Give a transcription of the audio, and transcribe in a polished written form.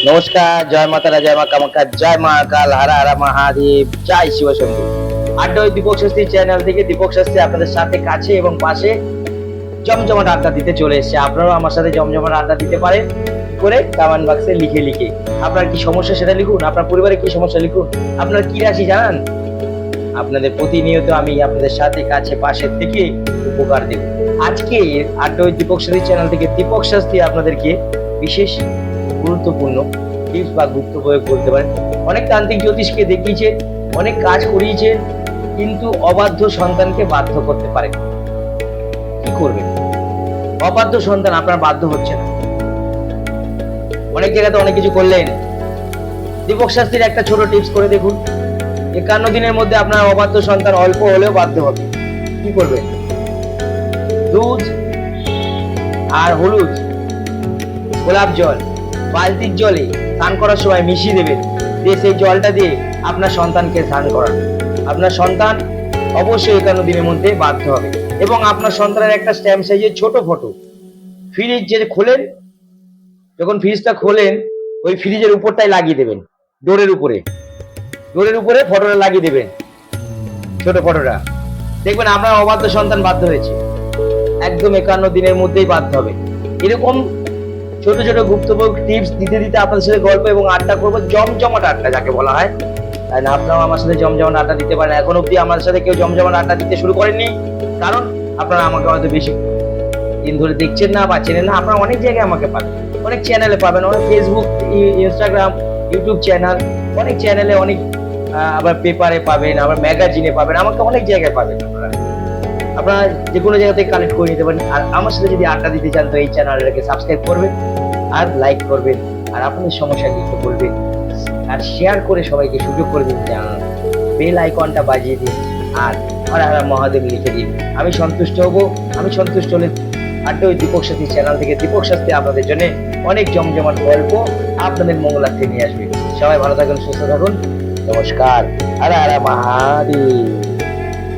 নমস্কার, জয় মাতারা, জয় মা কামাখ্যা, জয় মা কাল, হারা হারা মহাদেব, জয় শিব শম্ভু। আড্ডা ওই দীপক শাস্ত্রী চ্যানেল থেকে দীপক শাস্ত্রী আপনাদের সাথে কাছে এবং পাশে জমজমাট আড্ডা দিতে চলে এসেছে। আপনারাও আমার সাথে জমজমাট আড্ডা দিতে পারেন করে কমেন্ট বক্সে লিখে লিখে আপনার কি সমস্যা সেটা লিখুন, আপনার পরিবারে কি সমস্যা লিখুন, আপনার কি রাশি জানান। আপনাদের প্রতিনিয়ত আমি আপনাদের সাথে কাছে পাশে থেকে উপকার দেব। আজকে আড্ডা ওই দীপক শাস্ত্রী চ্যানেল থেকে দীপক শাস্ত্রী আপনাদেরকে বিশেষ গুরুত্বপূর্ণ টিপস বা গুপ্ত প্রয়োগ বলতে পারেন। অনেক তান্ত্রিক জ্যোতিষকে দেখিয়েছে, অনেক কাজ করিয়েছে, কিন্তু অবাধ্য সন্তানকে বাধ্য করতে পারে। কি করবেন? অবাধ্য সন্তান আপনার বাধ্য হচ্ছে না, অনেক জায়গাতে অনেক কিছু করলেন। দীপক শাস্ত্রীর একটা ছোট টিপস করে দেখুন, 51 দিনের মধ্যে আপনার অবাধ্য সন্তান অল্প হলেও বাধ্য হবে। কি করবেন? দুধ আর হলুদ, গোলাপ জল বালতির জলে স্নান করার সময় মিশিয়ে দেবেন, দিয়ে সেই জলটা দিয়ে আপনার সন্তানকে স্নান করান। আপনার সন্তান অবশ্যই 51 দিনের মধ্যে বাধ্য হবে। এবং আপনার সন্তানের একটা স্ট্যাম্প সাইজের ছোট ফটো ফ্রিজ যে খোলেন, যখন ফ্রিজটা খোলেন ওই ফ্রিজের উপরটাই লাগিয়ে দেবেন, ডোরের উপরে ফটোটা লাগিয়ে দেবেন, ছোট ফটোটা। দেখবেন আপনার অবাধ্য সন্তান বাধ্য হয়েছে, একদম 51 দিনের মধ্যেই বাধ্য হবে। এরকম ছোট ছোট গুপ্তপ্রয়োগ টিপস দিতে দিতে আপনাদের সাথে গল্প এবং আড্ডা করবো, জমজমাট আড্ডা যাকে বলা হয়। তাই না, আপনারাও আমার সাথে জমজমাট আড্ডা দিতে পারেন। এখন অব্দি আমার সাথে কেউ জমজমাট আড্ডা দিতে শুরু করেননি, কারণ আপনারা আমাকে হয়তো বেশি দিন ধরে দেখছেন না বা চেনেন না। আপনারা অনেক জায়গায় আমাকে পাবেন, অনেক চ্যানেলে পাবেন, অনেক ফেসবুক, ইনস্টাগ্রাম, ইউটিউব চ্যানেল, অনেক চ্যানেলে, অনেক আবার পেপারে পাবেন, আবার ম্যাগাজিনে পাবেন, আমাকে অনেক জায়গায় পাবেন। আপনারা যে কোনো জায়গা থেকে কানেক্ট করে নিতে পারেন। আর আমার সাথে যদি আড্ডা দিতে চান তো এই চ্যানেলটাকে সাবস্ক্রাইব করবেন আর লাইক করবেন, আর আপনাদের সমস্যা লিখে বলবেন, আর শেয়ার করে সবাইকে সুযোগ করে দিন, জানান, বেল আইকনটা বাজিয়ে দিন, আর হর হর মহাদেব লিখে দিন। আমি সন্তুষ্ট হব। আমি সন্তুষ্ট হলে আড্ডা ওই দীপক শাস্ত্রী চ্যানেল থেকে দীপক শাস্ত্রী আপনাদের জন্য অনেক জমজমাট গল্প আপনাদের মঙ্গলার্থে নিয়ে আসবে। সবাই ভালো থাকুন, সুস্থ থাকুন। নমস্কার, হর হর মহাদেব।